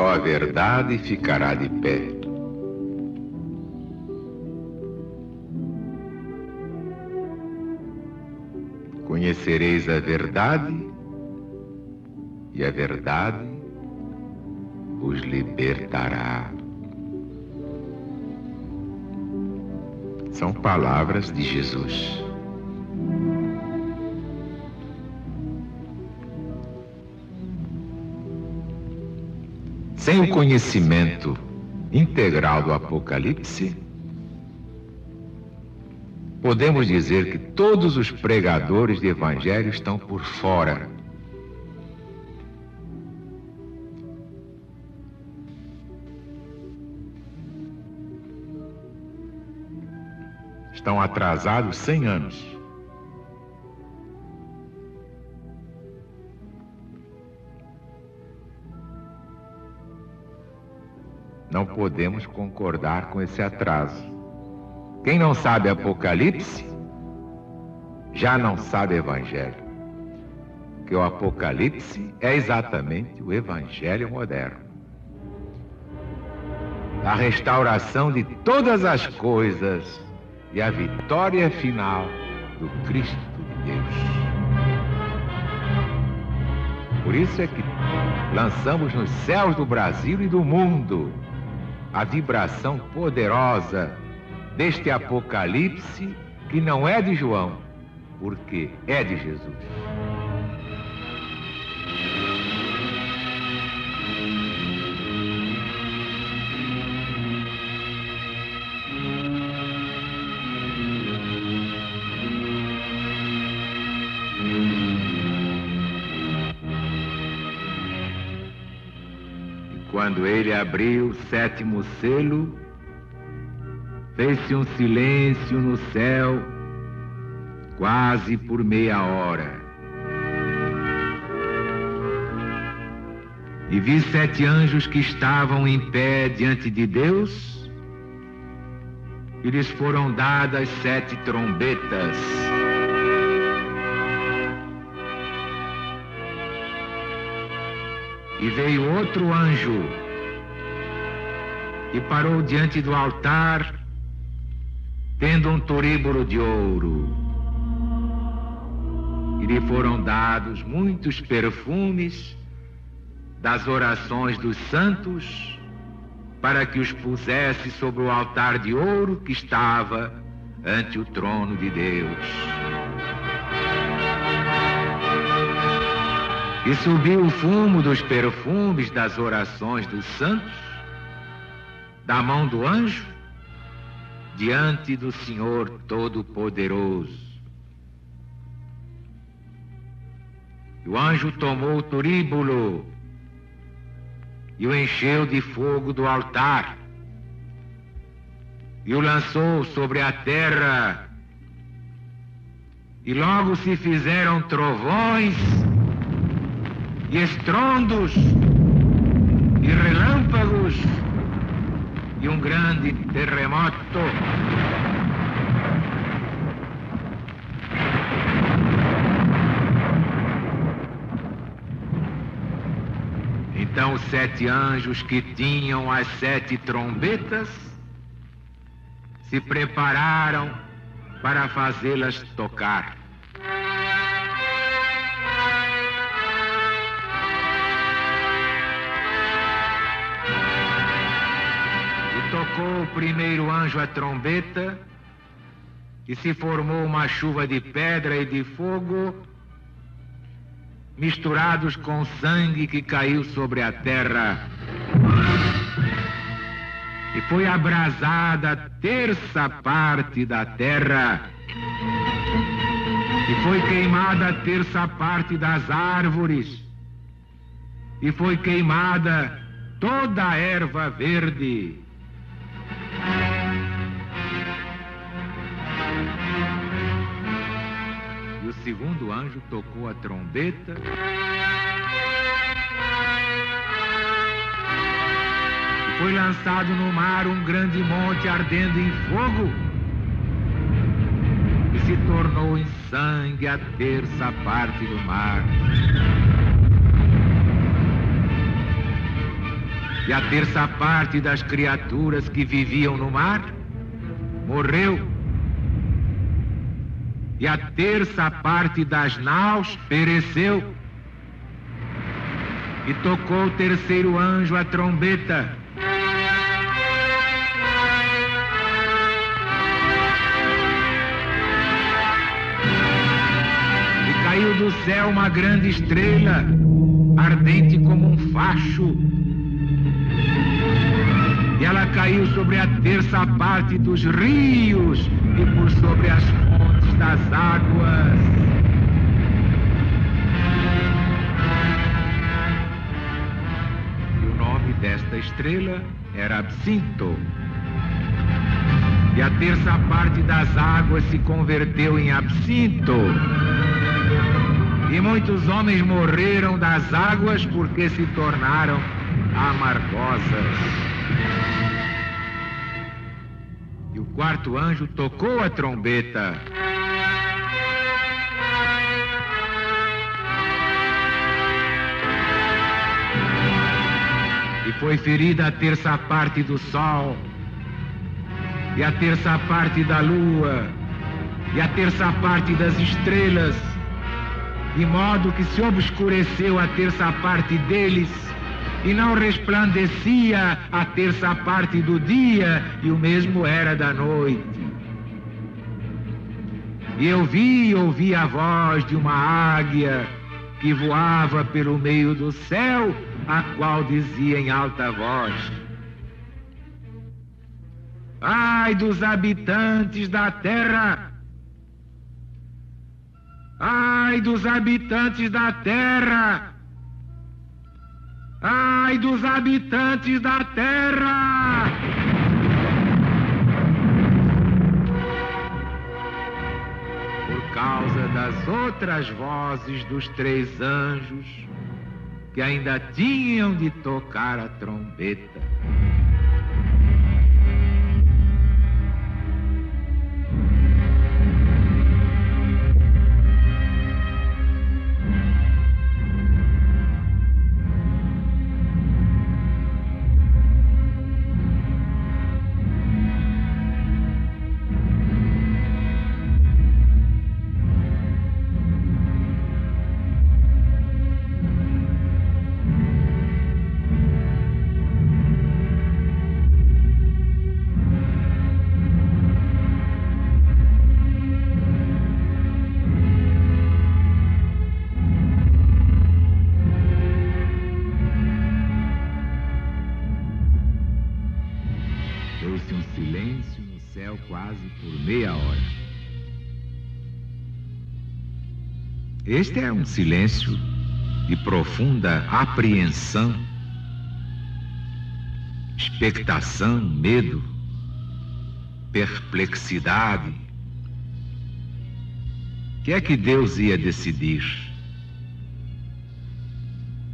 só a verdade ficará de pé. Conhecereis a verdade, e a verdade os libertará. São palavras de Jesus. Sem o conhecimento integral do Apocalipse, podemos dizer que todos os pregadores de evangelho estão por fora. Estão atrasados 100 anos. Não podemos concordar com esse atraso. Quem não sabe Apocalipse, já não sabe Evangelho. Porque o Apocalipse é exatamente o Evangelho moderno. A restauração de todas as coisas e a vitória final do Cristo de Deus. Por isso é que lançamos nos céus do Brasil e do mundo a vibração poderosa deste Apocalipse, que não é de João, porque é de Jesus. Quando ele abriu o 7º selo, fez-se um silêncio no céu, quase por meia hora. E vi 7 anjos que estavam em pé diante de Deus, e lhes foram dadas 7 trombetas. E veio outro anjo e parou diante do altar, tendo um turíbulo de ouro. E lhe foram dados muitos perfumes das orações dos santos, para que os pusesse sobre o altar de ouro que estava ante o trono de Deus. E subiu o fumo dos perfumes das orações dos santos, da mão do anjo, diante do Senhor Todo-Poderoso. O anjo tomou o turíbulo e o encheu de fogo do altar, e o lançou sobre a terra, e logo se fizeram trovões, e estrondos, e relâmpagos, e um grande terremoto. Então os 7 anjos que tinham as 7 trombetas se prepararam para fazê-las tocar. Tocou o primeiro anjo a trombeta, e se formou uma chuva de pedra e de fogo, misturados com sangue que caiu sobre a terra. E foi abrasada a 1/3 parte da terra, e foi queimada a 1/3 parte das árvores, e foi queimada toda a erva verde. E o segundo anjo tocou a trombeta, e foi lançado no mar um grande monte ardendo em fogo, e se tornou em sangue a 1/3 parte do mar. E a terça parte das criaturas que viviam no mar morreu. E a terça parte das naus pereceu. E tocou o terceiro anjo a trombeta. E caiu do céu uma grande estrela, ardente como um facho. E ela caiu sobre a terça parte dos rios e por sobre as fontes das águas. E o nome desta estrela era Absinto. E a terça parte das águas se converteu em absinto. E muitos homens morreram das águas porque se tornaram amargosas. E o quarto anjo tocou a trombeta. E foi ferida a terça parte do sol, e a terça parte da lua, e a terça parte das estrelas, de modo que se obscureceu a terça parte deles, e não resplandecia a terça parte do dia, e o mesmo era da noite. E eu ouvi a voz de uma águia que voava pelo meio do céu, a qual dizia em alta voz: ai dos habitantes da terra! Ai dos habitantes da terra! Ai dos habitantes da terra! Por causa das outras vozes dos três anjos que ainda tinham de tocar a trombeta. Deu-se um silêncio no céu quase por meia hora. Este é um silêncio de profunda apreensão, expectação, medo, perplexidade. O que é que Deus ia decidir?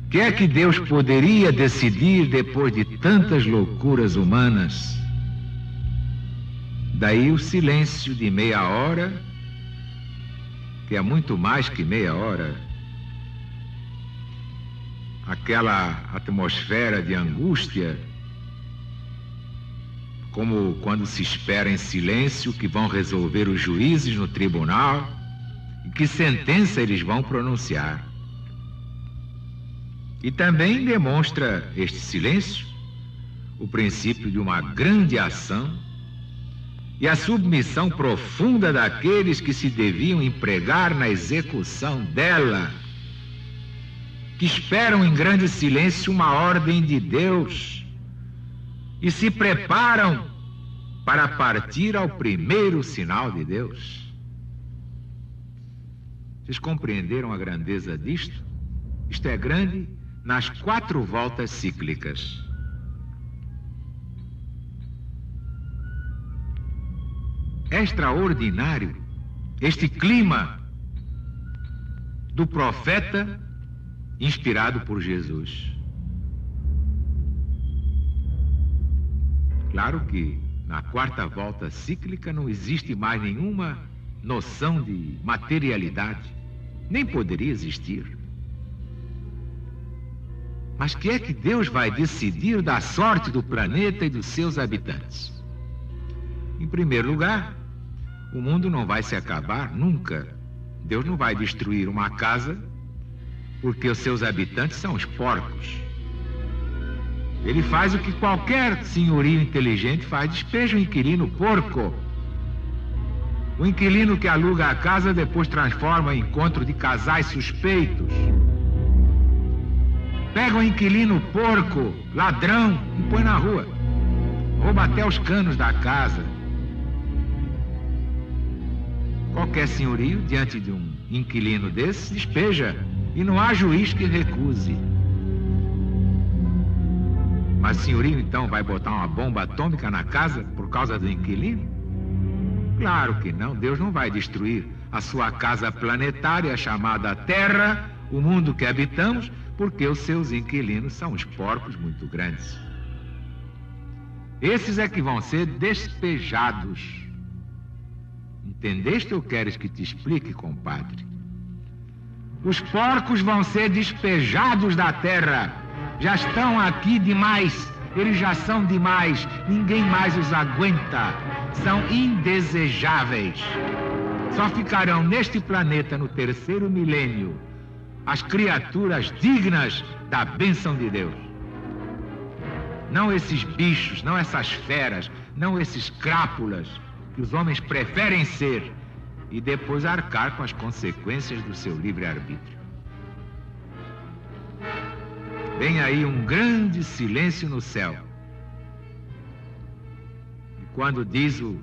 O que é que Deus poderia decidir depois de tantas loucuras humanas? Daí o silêncio de meia hora, que é muito mais que meia hora. Aquela atmosfera de angústia, como quando se espera em silêncio que vão resolver os juízes no tribunal e que sentença eles vão pronunciar. E também demonstra este silêncio o princípio de uma grande ação e a submissão profunda daqueles que se deviam empregar na execução dela, que esperam em grande silêncio uma ordem de Deus e se preparam para partir ao primeiro sinal de Deus. Vocês compreenderam a grandeza disto? Isto é grande nas 4 voltas cíclicas. É extraordinário este clima do profeta inspirado por Jesus. Claro que na 4ª volta cíclica não existe mais nenhuma noção de materialidade, nem poderia existir. Mas que é que Deus vai decidir da sorte do planeta e dos seus habitantes? Em primeiro lugar, o mundo não vai se acabar nunca. Deus não vai destruir uma casa porque os seus habitantes são os porcos. Ele faz o que qualquer senhorio inteligente faz: despeja o inquilino porco. O inquilino que aluga a casa depois transforma em encontro de casais suspeitos. Pega o inquilino porco, ladrão, e põe na rua. Rouba até os canos da casa. Qualquer senhorio, diante de um inquilino desse, despeja, e não há juiz que recuse. Mas o senhorio, então, vai botar uma bomba atômica na casa por causa do inquilino? Claro que não. Deus não vai destruir a sua casa planetária chamada Terra, o mundo que habitamos, porque os seus inquilinos são os porcos muito grandes. Esses é que vão ser despejados. Entendeste ou queres que te explique, compadre? Os porcos vão ser despejados da terra. Já estão aqui demais. Eles já são demais. Ninguém mais os aguenta. São indesejáveis. Só ficarão neste planeta no 3º milênio as criaturas dignas da bênção de Deus. Não esses bichos, não essas feras, não esses crápulas que os homens preferem ser e depois arcar com as consequências do seu livre-arbítrio. Vem aí um grande silêncio no céu. E quando diz o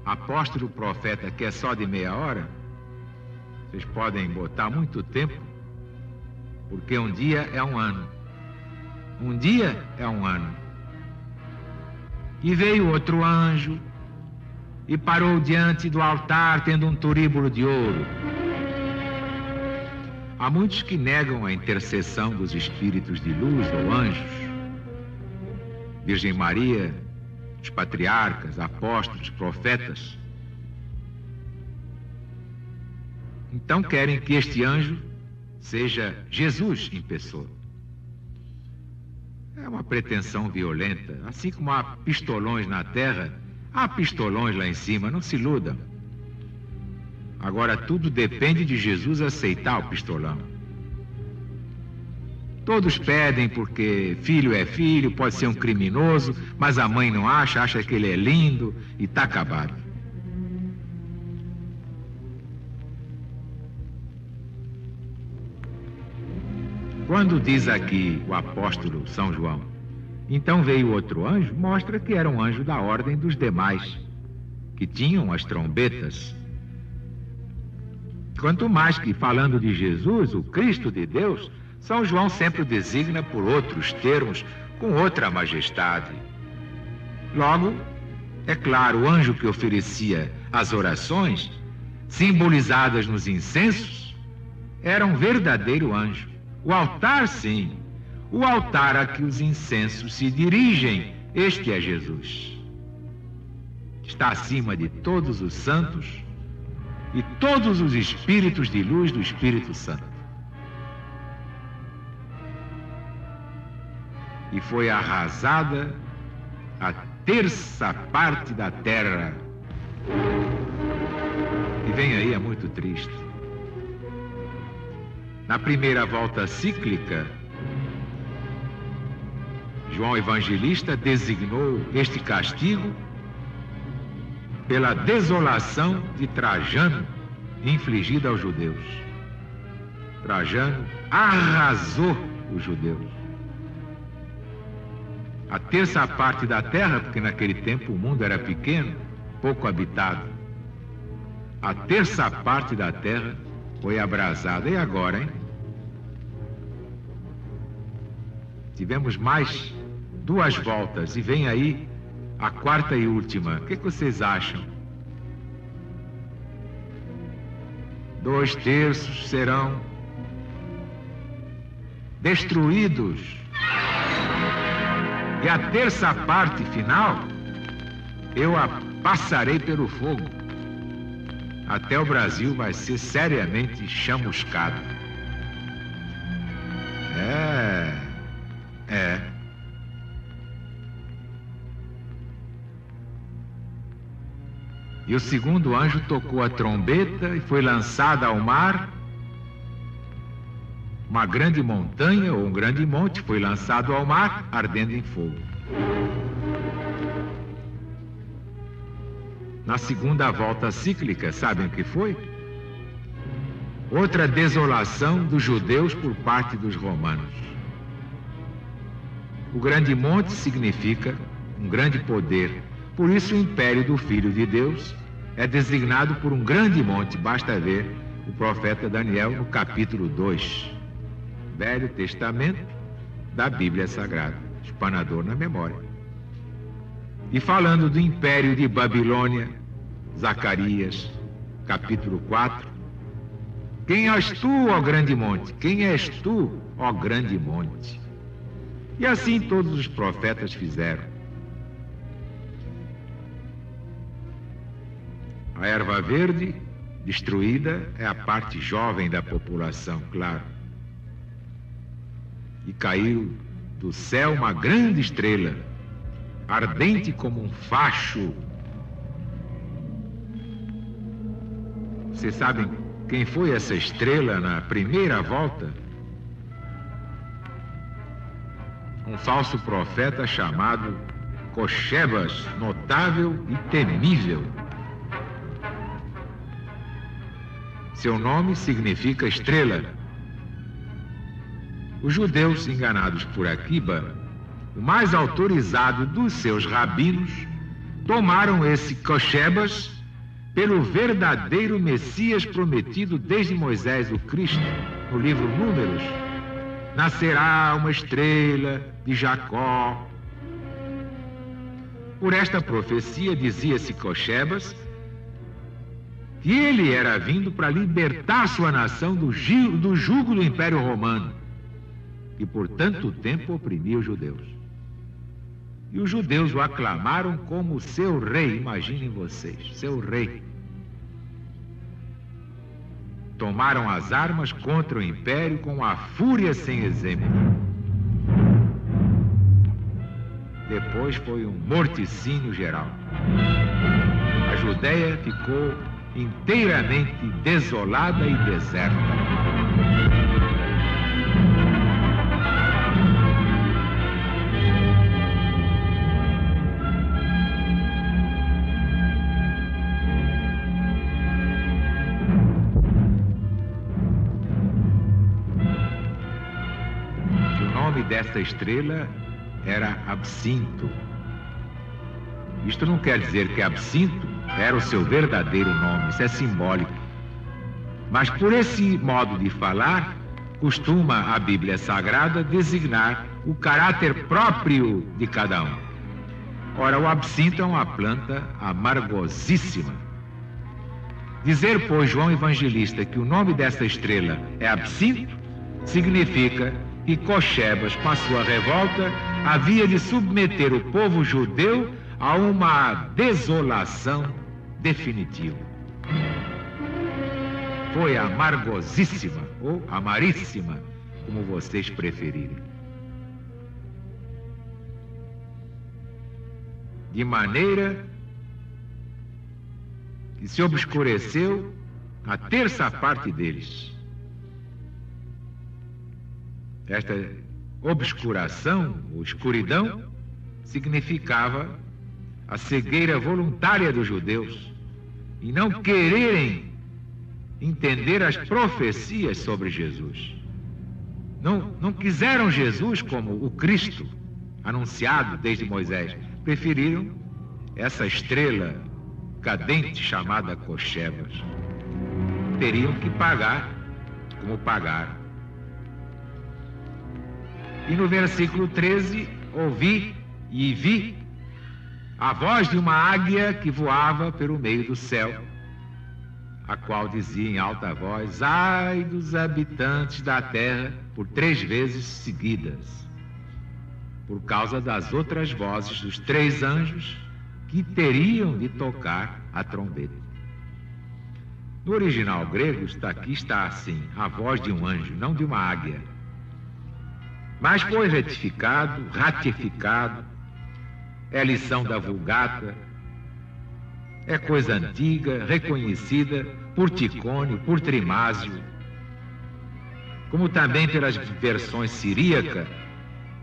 apóstolo profeta que é só de meia hora, vocês podem botar muito tempo, porque um dia é um ano. Um dia é um ano. E veio outro anjo e parou diante do altar tendo um turíbulo de ouro. Há muitos que negam a intercessão dos espíritos de luz ou anjos, Virgem Maria, os patriarcas, apóstolos, profetas. Então querem que este anjo seja Jesus em pessoa. É uma pretensão violenta. Assim como há pistolões na terra, há pistolões lá em cima, não se iludam. Agora tudo depende de Jesus aceitar o pistolão. Todos pedem porque filho é filho, pode ser um criminoso, mas a mãe não acha que ele é lindo e está acabado. Quando diz aqui o apóstolo São João, então veio outro anjo, mostra que era um anjo da ordem dos demais, que tinham as trombetas. Quanto mais que falando de Jesus, o Cristo de Deus, São João sempre o designa por outros termos, com outra majestade. Logo, é claro, o anjo que oferecia as orações, simbolizadas nos incensos, era um verdadeiro anjo. O altar, sim, o altar a que os incensos se dirigem, este é Jesus. Está acima de todos os santos e todos os espíritos de luz do Espírito Santo. E foi arrasada a 1/3 parte da terra. E vem aí, é muito triste. Na primeira volta cíclica, João Evangelista designou este castigo pela desolação de Trajano infligida aos judeus. Trajano arrasou os judeus. A 1/3 parte da terra, porque naquele tempo o mundo era pequeno, pouco habitado. A 1/3 parte da terra foi abrasada. E agora, hein? Tivemos mais 2 voltas e vem aí a 4ª e última. O que vocês acham? 2/3 serão destruídos. E a 1/3 parte final, eu a passarei pelo fogo. Até o Brasil vai ser seriamente chamuscado. E o segundo anjo tocou a trombeta e foi lançada ao mar. Uma grande montanha ou um grande monte foi lançado ao mar, ardendo em fogo. Na segunda volta cíclica, sabem o que foi? Outra desolação dos judeus por parte dos romanos. O grande monte significa um grande poder. Por isso o império do Filho de Deus é designado por um grande monte. Basta ver o profeta Daniel no capítulo 2, Velho Testamento da Bíblia Sagrada, espanador na memória. E falando do império de Babilônia, Zacarias, capítulo 4, quem és tu, ó grande monte? Quem és tu, ó grande monte? E assim todos os profetas fizeram. A erva verde, destruída, é a parte jovem da população, claro. E caiu do céu uma grande estrela, ardente como um facho. Vocês sabem quem foi essa estrela na primeira volta? Um falso profeta chamado Cochebas, notável e temível. Seu nome significa estrela. Os judeus, enganados por Aquiba, o mais autorizado dos seus rabinos, tomaram esse Cochebas pelo verdadeiro Messias prometido desde Moisés, o Cristo, no livro Números. Nascerá uma estrela de Jacó. Por esta profecia dizia-se Cochebas que ele era vindo para libertar sua nação do jugo do Império Romano, que por tanto tempo oprimia os judeus. E os judeus o aclamaram como seu rei, imaginem vocês, seu rei. Tomaram as armas contra o Império com uma fúria sem exemplo. Depois foi um morticínio geral. A Judéia ficou inteiramente desolada e deserta. O nome dessa estrela era Absinto. Isto não quer dizer que Absinto era o seu verdadeiro nome, isso é simbólico. Mas por esse modo de falar, costuma a Bíblia Sagrada designar o caráter próprio de cada um. Ora, o absinto é uma planta amargosíssima. Dizer, pois, João Evangelista que o nome dessa estrela é Absinto, significa que Cochebas, com a sua revolta, havia de submeter o povo judeu a uma desolação definitiva. Foi amargosíssima, ou amaríssima, como vocês preferirem. De maneira que se obscureceu a terça parte deles. Esta obscuração, ou escuridão, significava a cegueira voluntária dos judeus e não quererem entender as profecias sobre Jesus. Não quiseram Jesus como o Cristo anunciado desde Moisés. Preferiram essa estrela cadente chamada Cochebas. Teriam que pagar como pagaram. E no versículo 13, ouvi e vi a voz de uma águia que voava pelo meio do céu, a qual dizia em alta voz: ai dos habitantes da terra, por 3 vezes seguidas, por causa das outras vozes dos 3 anjos que teriam de tocar a trombeta. No original grego aqui está assim, a voz de um anjo, não de uma águia. Mas foi ratificado, é a lição da Vulgata, é coisa antiga, reconhecida por Ticônio, por Trimásio, como também pelas versões siríaca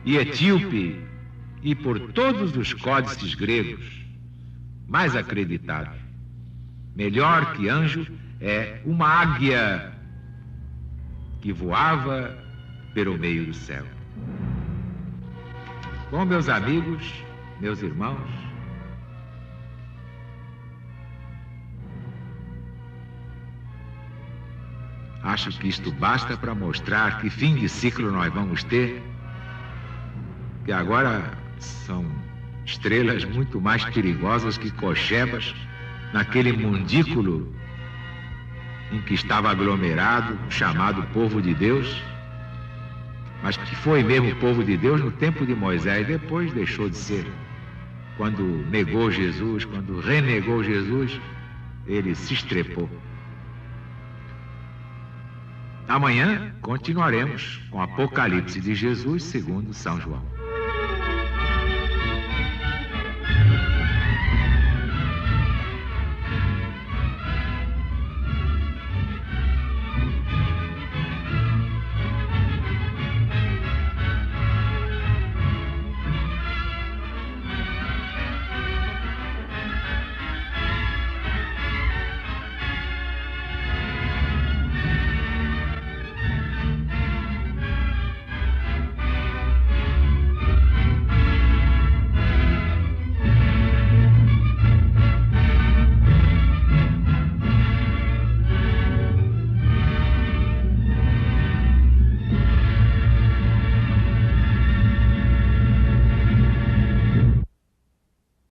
e etíope e por todos os códices gregos mais acreditados. Melhor que anjo é uma águia que voava pelo meio do céu. Bom, meus amigos, meus irmãos, acho que isto basta para mostrar que fim de ciclo nós vamos ter, que agora são estrelas muito mais perigosas que cochebas naquele mundículo em que estava aglomerado o chamado povo de Deus, mas que foi mesmo o povo de Deus no tempo de Moisés, depois deixou de ser. Quando negou Jesus, quando renegou Jesus, ele se estrepou. Amanhã continuaremos com o Apocalipse de Jesus segundo São João.